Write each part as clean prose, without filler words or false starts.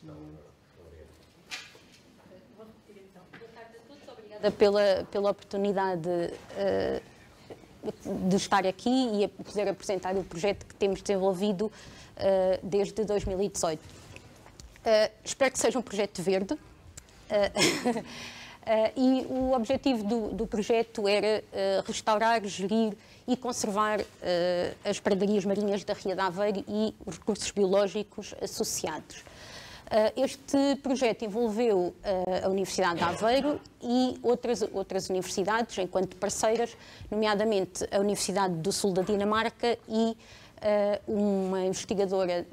questão. Boa tarde a todos, obrigada pela oportunidade de estar aqui e poder apresentar o projeto que temos desenvolvido desde 2018. Espero que seja um projeto verde. E o objetivo do projeto era restaurar, gerir e conservar as pradarias marinhas da Ria de Aveiro e os recursos biológicos associados. Este projeto envolveu a Universidade de Aveiro e outras universidades enquanto parceiras, nomeadamente a Universidade do Sul da Dinamarca e uma investigadora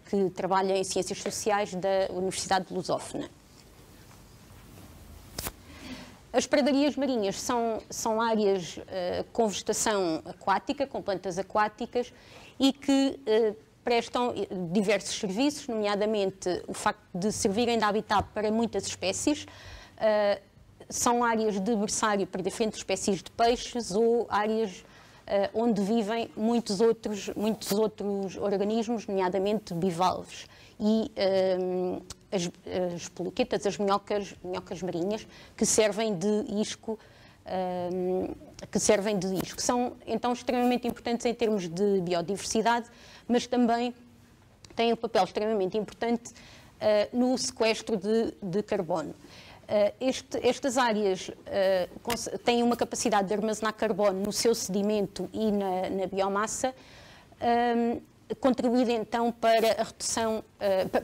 que trabalha em Ciências Sociais da Universidade de Lusófona. As pradarias marinhas são áreas com vegetação aquática, com plantas aquáticas e que prestam diversos serviços, nomeadamente o facto de servirem de habitat para muitas espécies. São áreas de berçário para diferentes espécies de peixes ou áreas onde vivem muitos outros organismos, nomeadamente bivalves e as poliquetas, as minhocas marinhas, que servem de isco, São, então, extremamente importantes em termos de biodiversidade, mas também têm um papel extremamente importante no sequestro de carbono. Estas áreas têm uma capacidade de armazenar carbono no seu sedimento e na biomassa, contribuindo então para a redução,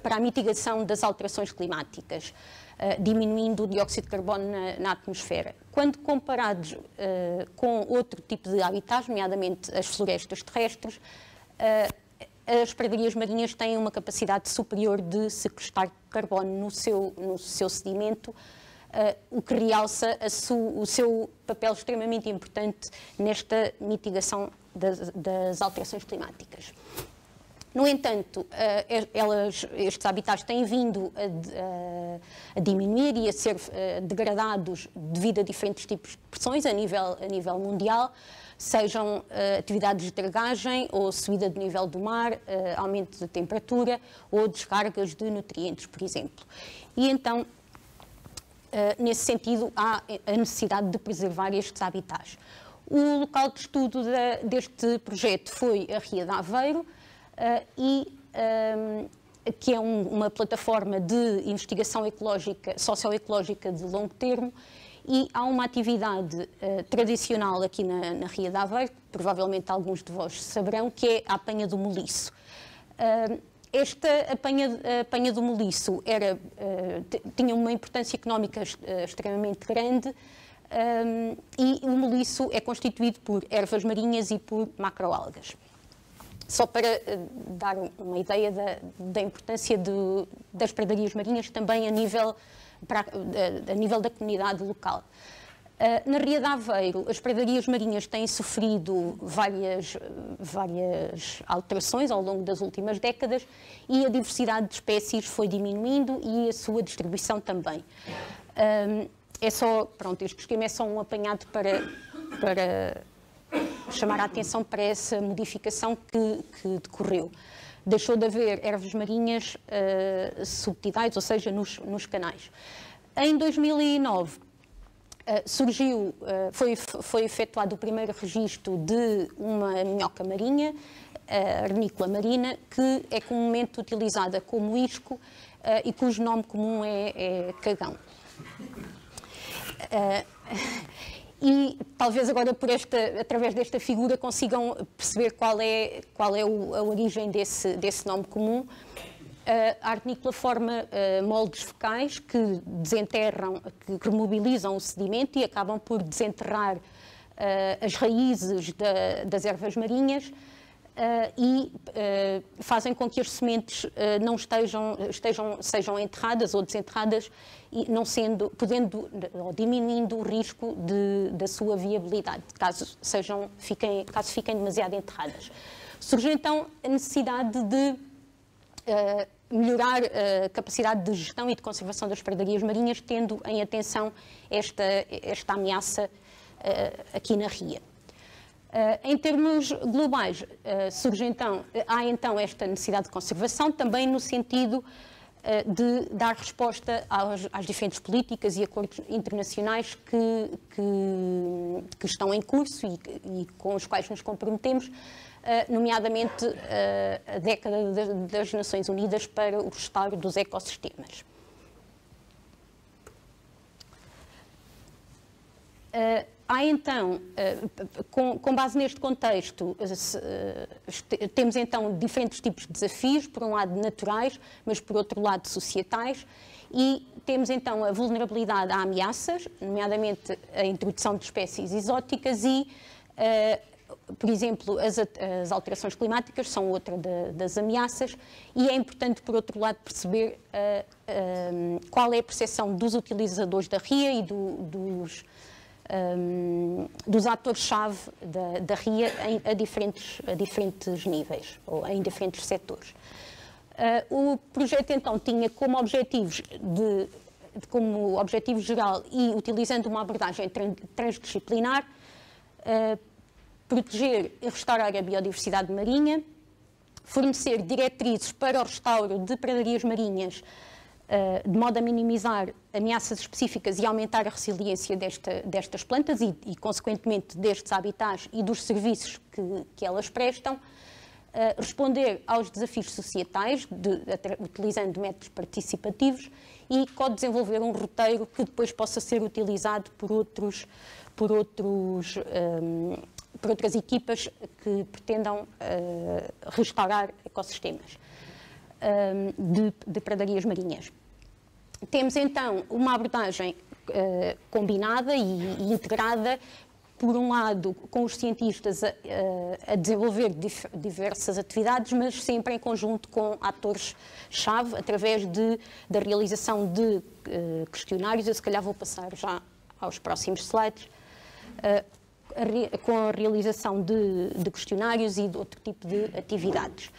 para a mitigação das alterações climáticas, diminuindo o dióxido de carbono na atmosfera. Quando comparados com outro tipo de habitats, nomeadamente as florestas terrestres, as pradarias marinhas têm uma capacidade superior de sequestrar carbono no seu sedimento, o que realça o seu papel extremamente importante nesta mitigação das alterações climáticas. No entanto, estes habitats têm vindo a diminuir e a ser degradados devido a diferentes tipos de pressões a nível mundial, sejam atividades de dragagem ou subida de nível do mar, aumento de temperatura ou descargas de nutrientes, por exemplo. E então, nesse sentido, há a necessidade de preservar estes habitats. O local de estudo deste projeto foi a Ria de Aveiro, que é uma plataforma de investigação socioecológica de longo termo, e há uma atividade tradicional aqui na Ria de Aveiro, que provavelmente alguns de vós saberão, que é a apanha do moliço. Esta apanha do moliço tinha uma importância económica extremamente grande, e o moliço é constituído por ervas marinhas e por macroalgas. Só para dar uma ideia da importância das pradarias marinhas também a nível da comunidade local. Na Ria de Aveiro, as pradarias marinhas têm sofrido várias alterações ao longo das últimas décadas e a diversidade de espécies foi diminuindo e a sua distribuição também. Este esquema é só um apanhado para chamar a atenção para essa modificação que decorreu. Deixou de haver ervas marinhas subtidais, ou seja, nos canais. Em 2009, foi efetuado o primeiro registro de uma minhoca marinha, a Arnícola marina, que é comumente utilizada como isco e cujo nome comum é cagão. E talvez agora, através desta figura, consigam perceber qual é a origem desse nome comum. A arnícola forma moldes fecais que desenterram, que remobilizam o sedimento e acabam por desenterrar as raízes das ervas marinhas e fazem com que as sementes não sejam enterradas ou desenterradas, e não sendo, podendo ou diminuindo o risco da sua viabilidade, caso fiquem demasiado enterradas. Surge então a necessidade de melhorar a capacidade de gestão e de conservação das pradarias marinhas, tendo em atenção esta ameaça aqui na Ria. Em termos globais, há então esta necessidade de conservação, também no sentido de dar resposta às diferentes políticas e acordos internacionais que estão em curso e com os quais nos comprometemos, nomeadamente a década das Nações Unidas para o restauro dos ecossistemas. Há então, com base neste contexto, temos então diferentes tipos de desafios, por um lado naturais, mas por outro lado societais, e temos então a vulnerabilidade a ameaças, nomeadamente a introdução de espécies exóticas e, por exemplo, as alterações climáticas são outra das ameaças, e é importante, por outro lado, perceber qual é a percepção dos utilizadores da RIA e dos atores-chave da RIA a diferentes níveis, ou em diferentes setores. O projeto, então, tinha como objetivos como objetivo geral e utilizando uma abordagem transdisciplinar, proteger e restaurar a biodiversidade marinha, fornecer diretrizes para o restauro de pradarias marinhas, de modo a minimizar ameaças específicas e aumentar a resiliência destas plantas e, consequentemente, destes habitats e dos serviços que elas prestam, responder aos desafios societais, utilizando métodos participativos e co-desenvolver um roteiro que depois possa ser utilizado por outras equipas que pretendam restaurar ecossistemas de pradarias marinhas. Temos então uma abordagem combinada e integrada, por um lado, com os cientistas a desenvolver diversas atividades, mas sempre em conjunto com atores-chave, através da realização de questionários. Eu, se calhar, vou passar já aos próximos slides, com a realização de questionários e de outro tipo de atividades.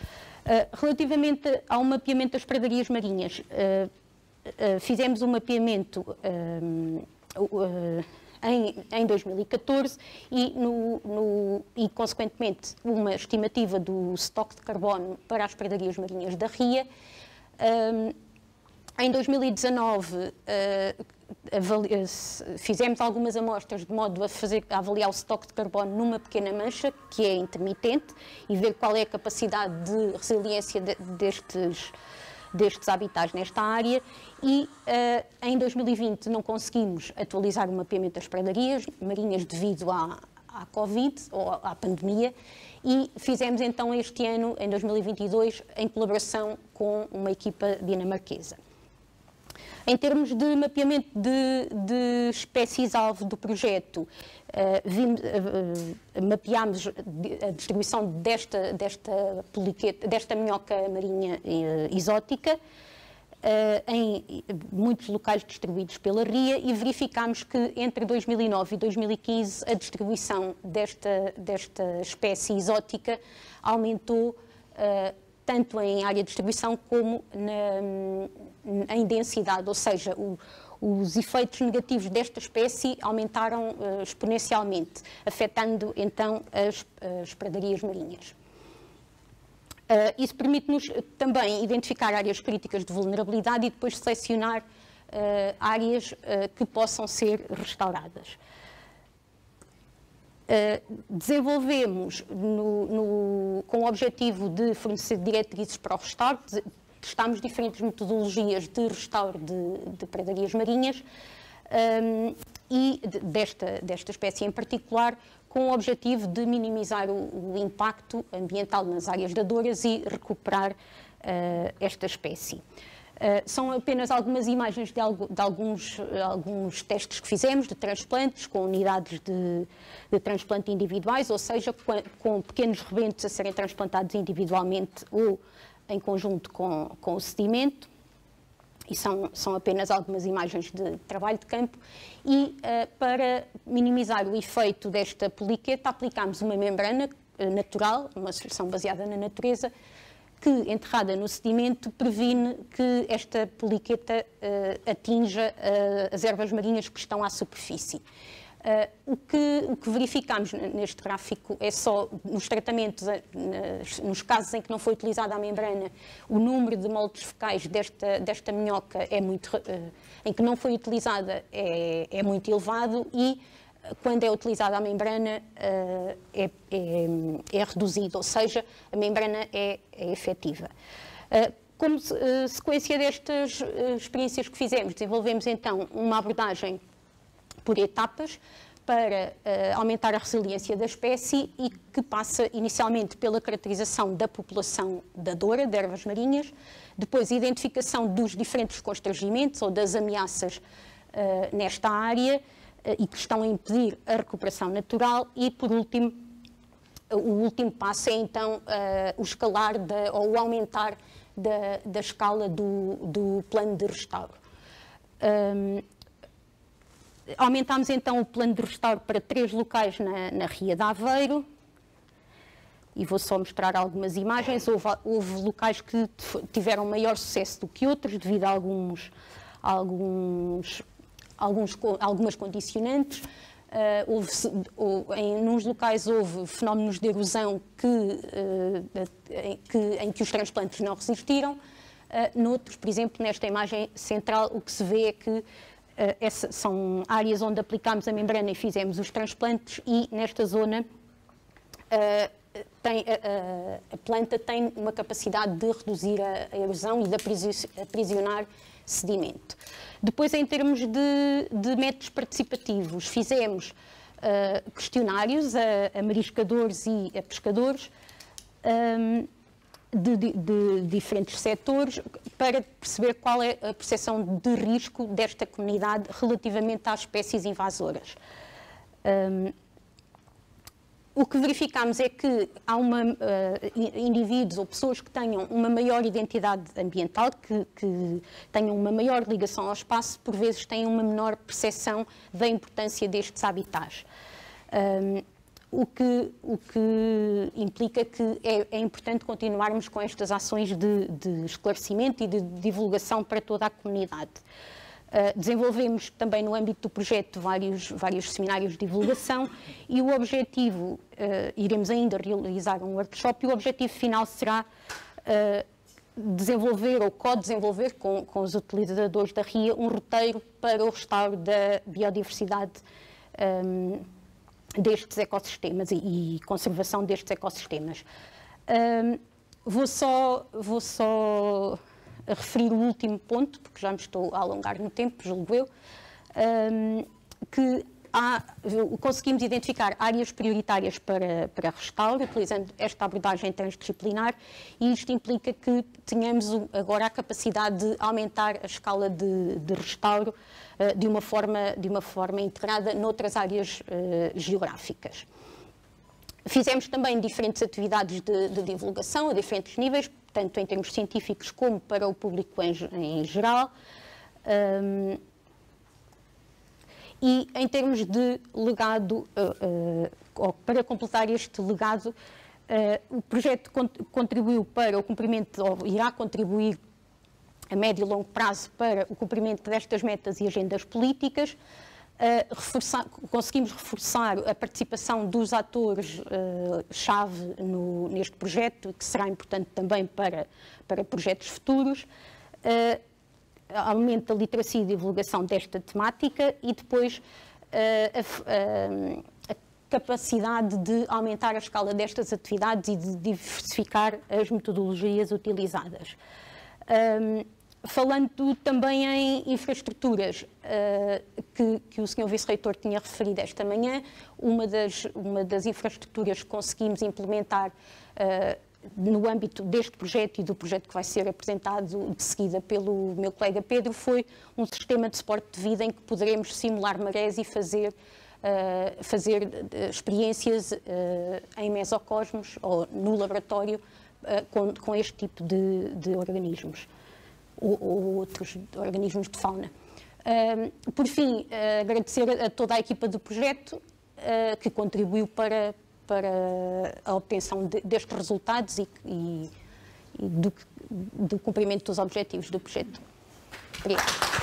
Relativamente ao mapeamento das pradarias marinhas, fizemos um mapeamento em 2014 e, consequentemente, uma estimativa do estoque de carbono para as pradarias marinhas da RIA. Em 2019, fizemos algumas amostras de modo a avaliar o estoque de carbono numa pequena mancha, que é intermitente, e ver qual é a capacidade de resiliência destes habitats nesta área. E em 2020 não conseguimos atualizar o mapeamento das pradarias marinhas devido à Covid ou à pandemia, e fizemos então este ano, em 2022, em colaboração com uma equipa dinamarquesa. Em termos de mapeamento de espécies-alvo do projeto, mapeámos a distribuição desta minhoca marinha exótica em muitos locais distribuídos pela RIA, e verificámos que entre 2009 e 2015 a distribuição desta espécie exótica aumentou tanto em área de distribuição como em densidade, ou seja, os efeitos negativos desta espécie aumentaram exponencialmente, afetando então as pradarias marinhas. Isso permite-nos também identificar áreas críticas de vulnerabilidade e depois selecionar áreas que possam ser restauradas. Desenvolvemos, com o objetivo de fornecer diretrizes para o restauro, testámos diferentes metodologias de restauro de pradarias marinhas e desta espécie em particular, com o objetivo de minimizar o impacto ambiental nas áreas nadadores e recuperar esta espécie. São apenas algumas imagens de alguns testes que fizemos de transplantes com unidades de transplante individuais, ou seja, com pequenos rebentos a serem transplantados individualmente ou em conjunto com o sedimento, e são apenas algumas imagens de trabalho de campo. E para minimizar o efeito desta poliqueta, aplicámos uma membrana natural, uma solução baseada na natureza, que, enterrada no sedimento, previne que esta poliqueta atinja as ervas marinhas que estão à superfície. O que verificamos neste gráfico é só nos tratamentos, nos casos em que não foi utilizada a membrana, o número de moldes fecais desta minhoca em que não foi utilizada é muito elevado e quando é utilizada a membrana é reduzido, ou seja, a membrana é efetiva. Como sequência destas experiências que fizemos, desenvolvemos então uma abordagem por etapas para aumentar a resiliência da espécie e que passa inicialmente pela caracterização da população da doura, de ervas marinhas, depois a identificação dos diferentes constrangimentos ou das ameaças nesta área e que estão a impedir a recuperação natural e, por último, o último passo é então o escalar ou o aumentar da escala do plano de restauro. Aumentámos então o plano de restauro para 3 locais na Ria de Aveiro e vou só mostrar algumas imagens. Houve locais que tiveram maior sucesso do que outros devido a algumas condicionantes. Nos locais houve fenómenos de erosão em que os transplantes não resistiram. Noutros, por exemplo, nesta imagem central, o que se vê é que são áreas onde aplicámos a membrana e fizemos os transplantes e nesta zona a planta tem uma capacidade de reduzir a erosão e de aprisionar sedimento. Depois, em termos de métodos participativos, fizemos questionários a mariscadores e a pescadores de diferentes setores para perceber qual é a percepção de risco desta comunidade relativamente às espécies invasoras. O que verificamos é que há indivíduos ou pessoas que tenham uma maior identidade ambiental, que tenham uma maior ligação ao espaço, por vezes têm uma menor percepção da importância destes habitats. O que implica que é importante continuarmos com estas ações de esclarecimento e de divulgação para toda a comunidade. Desenvolvemos também no âmbito do projeto vários seminários de divulgação e o objetivo, iremos ainda realizar um workshop e o objetivo final será desenvolver ou co-desenvolver com os utilizadores da RIA um roteiro para o restauro da biodiversidade destes ecossistemas e conservação destes ecossistemas. Vou só referir o último ponto, porque já me estou a alongar no tempo, julgo eu, que conseguimos identificar áreas prioritárias para restauro, utilizando esta abordagem transdisciplinar, e isto implica que tenhamos agora a capacidade de aumentar a escala de restauro de uma forma integrada noutras áreas geográficas. Fizemos também diferentes atividades de divulgação a diferentes níveis, tanto em termos científicos como para o público em geral. E em termos de legado, para completar este legado, o projeto contribuiu para o cumprimento, ou irá contribuir a médio e longo prazo para o cumprimento destas metas e agendas políticas. Conseguimos reforçar a participação dos atores-chave neste projeto, que será importante também para projetos futuros. Aumento da literacia e divulgação desta temática e depois a capacidade de aumentar a escala destas atividades e de diversificar as metodologias utilizadas. Falando também em infraestruturas, que o Sr. Vice-Reitor tinha referido esta manhã, uma das infraestruturas que conseguimos implementar no âmbito deste projeto e do projeto que vai ser apresentado de seguida pelo meu colega Pedro, foi um sistema de suporte de vida em que poderemos simular marés e fazer experiências em mesocosmos ou no laboratório com este tipo de organismos. Ou outros organismos de fauna. Por fim, agradecer a toda a equipa do projeto que contribuiu para a obtenção destes resultados e do cumprimento dos objetivos do projeto. Obrigada.